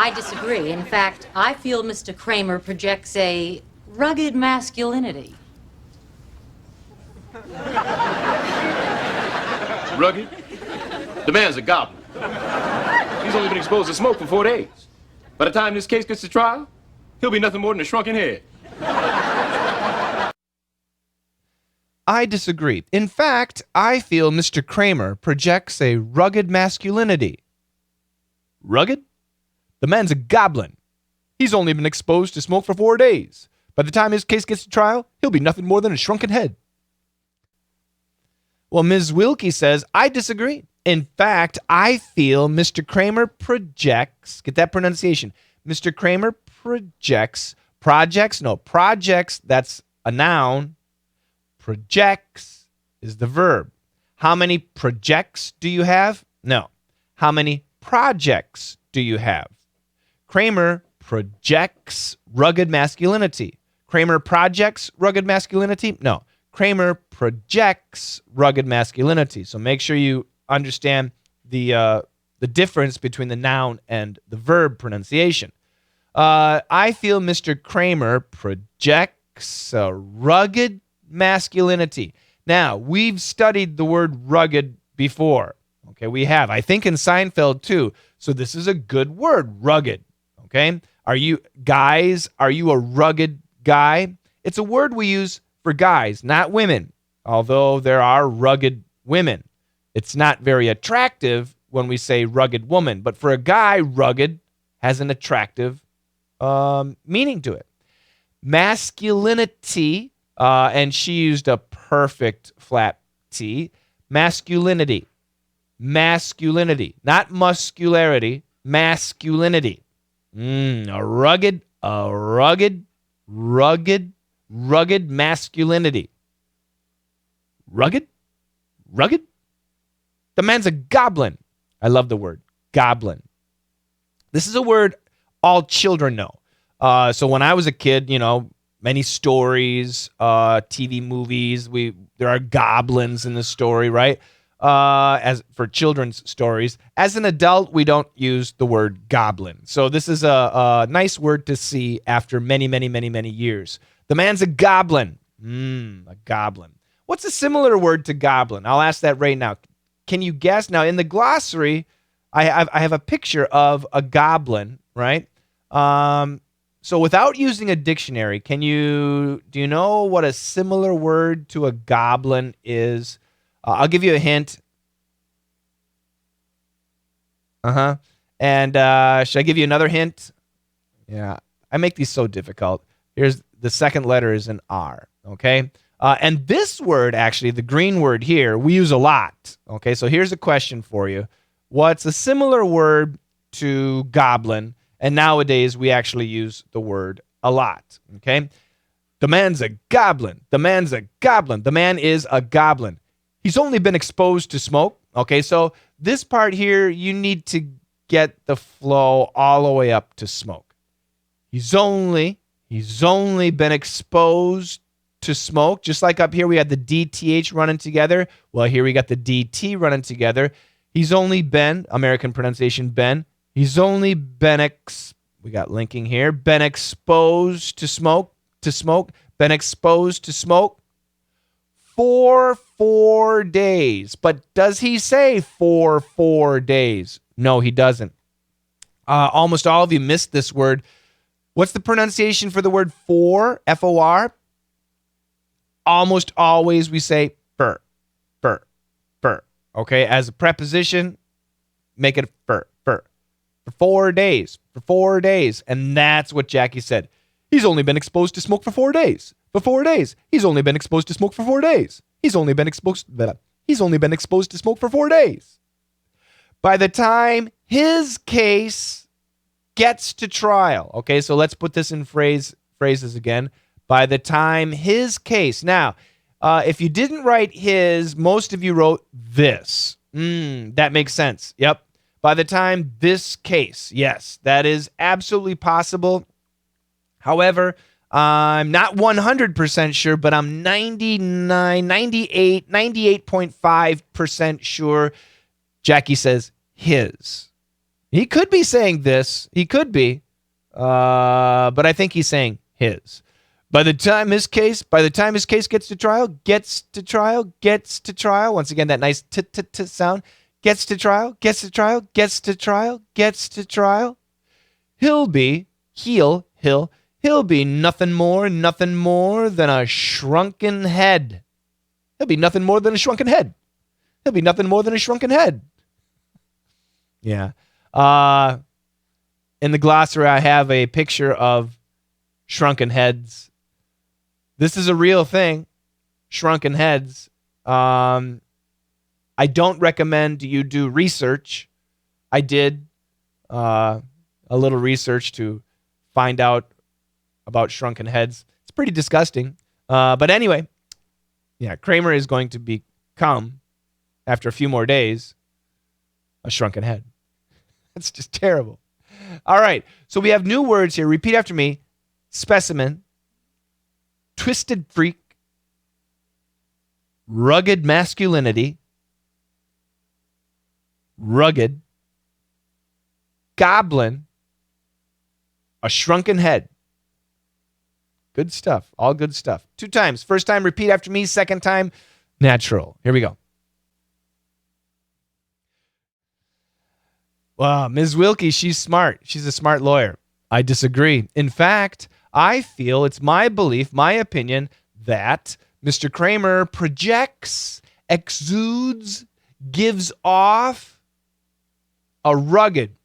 I disagree. In fact, I feel Mr. Kramer projects a rugged masculinity. Rugged? The man's a goblin. He's only been exposed to smoke for 4 days. By the time this case gets to trial, he'll be nothing more than a shrunken head. I disagree. In fact, I feel Mr. Kramer projects a rugged masculinity. Rugged? The man's a goblin. He's only been exposed to smoke for 4 days. By the time his case gets to trial, he'll be nothing more than a shrunken head. Well, Ms. Wilkie says, I disagree. In fact, I feel Mr. Kramer projects, get that pronunciation, Mr. Kramer projects, projects, that's a noun. Projects is the verb. How many projects do you have? No. How many projects do you have? Kramer projects rugged masculinity. Kramer projects rugged masculinity? No. Kramer projects rugged masculinity. So make sure you understand the difference between the noun and the verb pronunciation. I feel Mr. Kramer projects a rugged masculinity. Now, we've studied the word rugged before. Okay, we have. I think in Seinfeld too. So this is a good word, rugged. Okay? Are you a rugged guy? It's a word we use for guys, not women. Although there are rugged women. It's not very attractive when we say rugged woman, but for a guy, rugged has an attractive meaning to it. Masculinity, and she used a perfect flat T. Masculinity, not muscularity, masculinity. A rugged masculinity. Rugged? The man's a goblin. I love the word, goblin. This is a word all children know. So when I was a kid, many stories, TV movies, there are goblins in the story, right? As for children's stories. As an adult, we don't use the word goblin. So this is a nice word to see after many, many, many, many years. The man's a goblin. A goblin. What's a similar word to goblin? I'll ask that right now. Can you guess? Now, in the glossary, I have a picture of a goblin, right? So without using a dictionary, do you know what a similar word to a goblin is? I'll give you a hint. And should I give you another hint? Yeah, I make these so difficult. Here's the second letter is an R, okay? And this word, actually, the green word here, we use a lot. Okay, so here's a question for you. What's a similar word to goblin? And nowadays, we actually use the word a lot. Okay, the man's a goblin. The man is a goblin. He's only been exposed to smoke. Okay, so this part here, you need to get the flow all the way up to smoke. He's only been exposed to smoke, just like up here we had the DTH running together. Well, here we got the DT running together. He's only been, American pronunciation, he's only been, we got linking here, been exposed to smoke, been exposed to smoke for 4 days. But does he say for 4 days? No, he doesn't. Almost all of you missed this word. What's the pronunciation for the word for, F-O-R? Almost always we say fur. Okay, as a preposition, make it fur. For 4 days. And that's what Jackie said. He's only been exposed to smoke for 4 days. He's only been exposed to smoke for 4 days. He's only been exposed to smoke for 4 days. By the time his case gets to trial. Okay, so let's put this in phrases again. By the time his case. Now, if you didn't write his, most of you wrote this. That makes sense. Yep. By the time this case. Yes, that is absolutely possible. However, I'm not 100% sure, but I'm 98.5% sure. Jackie says his. He could be saying this. He could be. But I think he's saying his. By the time his case gets to trial, once again, that nice t sound, gets to trial, he'll be nothing more than a shrunken head. He'll be nothing more than a shrunken head. Yeah. In the glossary, I have a picture of shrunken heads. This is a real thing, shrunken heads. I don't recommend you do research. I did a little research to find out about shrunken heads. It's pretty disgusting. But anyway, yeah, Kramer is going to become, after a few more days, a shrunken head. That's just terrible. All right, so we have new words here. Repeat after me. Specimen, twisted freak, rugged masculinity, rugged, goblin, a shrunken head. Good stuff. All good stuff. 2 times. First time, repeat after me. Second time, natural. Here we go. Wow, Ms. Wilkie, she's smart. She's a smart lawyer. I disagree. In fact, I feel, it's my belief, my opinion, that Mr. Kramer projects, exudes, gives off a rugged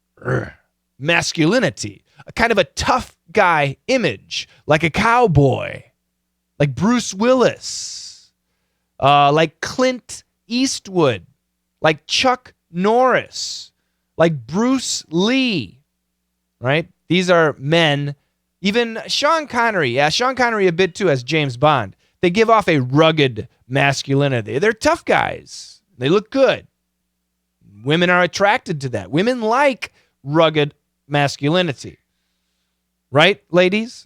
masculinity, a kind of a tough guy image, like a cowboy, like Bruce Willis, like Clint Eastwood, like Chuck Norris, like Bruce Lee, right? These are men. Even Sean Connery. Yeah, Sean Connery a bit too as James Bond. They give off a rugged masculinity. They're tough guys. They look good. Women are attracted to that. Women like rugged masculinity. Right, ladies?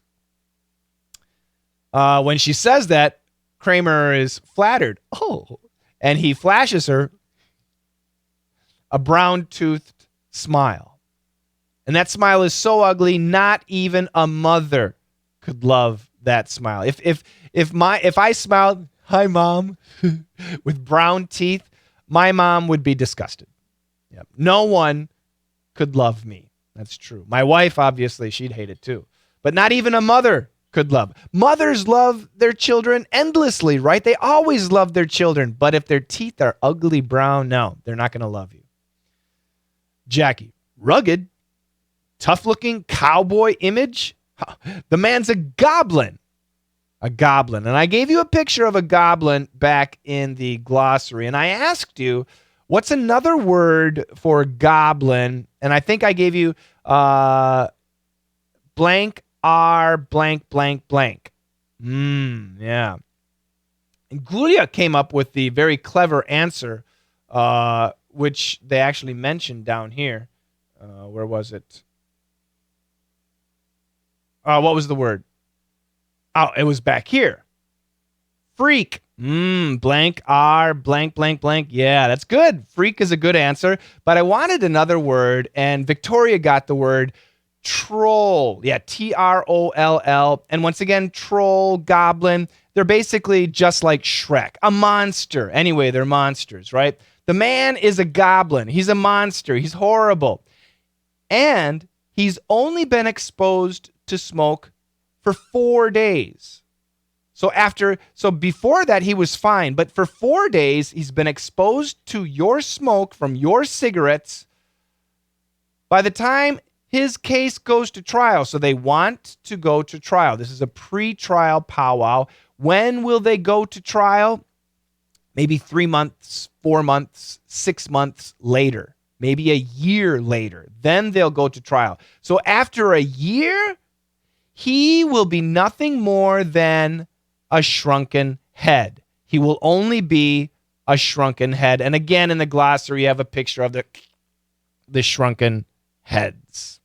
When she says that, Kramer is flattered. Oh, and he flashes her a brown-toothed smile. And that smile is so ugly, not even a mother could love that smile. If I smiled, "Hi, Mom," with brown teeth, my mom would be disgusted. Yep. No one could love me. That's true. My wife, obviously, she'd hate it too. But not even a mother could love. Mothers love their children endlessly, right? They always love their children. But if their teeth are ugly brown, no, they're not going to love you. Jackie, rugged, tough-looking cowboy image? The man's a goblin. A goblin. And I gave you a picture of a goblin back in the glossary. And I asked you, what's another word for goblin? And I think I gave you blank R blank blank blank. Yeah. And Gloria came up with the very clever answer, which they actually mentioned down here. Where was it? What was the word? Oh, it was back here. Freak. Blank R, blank, blank, blank. Yeah, that's good. Freak is a good answer. But I wanted another word, and Victoria got the word troll. Yeah, Troll. And once again, troll, goblin. They're basically just like Shrek. A monster. Anyway, they're monsters, right? The man is a goblin. He's a monster. He's horrible. And he's only been exposed to smoke for 4 days. So before that, he was fine. But for 4 days, he's been exposed to your smoke from your cigarettes. By the time his case goes to trial, so they want to go to trial. This is a pre-trial powwow. When will they go to trial? Maybe 3 months, 4 months, 6 months later. Maybe a year later. Then they'll go to trial. So after a year, he will be nothing more than a shrunken head. He will only be a shrunken head. And again, in the glossary, you have a picture of the shrunken heads.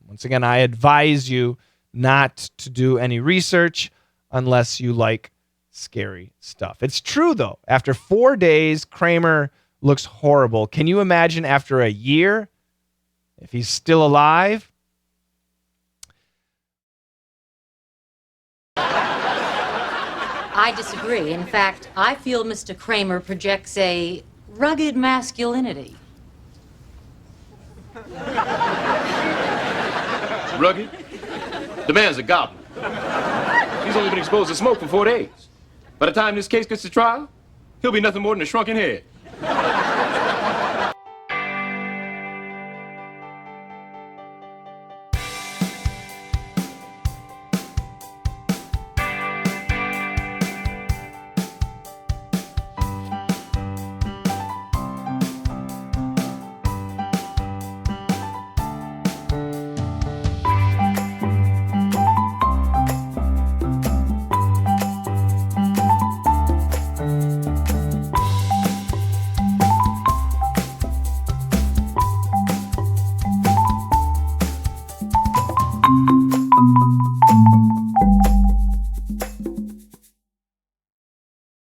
Once again, I advise you not to do any research unless you like scary stuff. It's true, though. After 4 days, Kramer looks horrible. Can you imagine after a year? If he's still alive, I disagree. In fact, I feel Mr. Kramer projects a rugged masculinity. Rugged? The man's a goblin. He's only been exposed to smoke for 4 days. By the time this case gets to trial, he'll be nothing more than a shrunken head.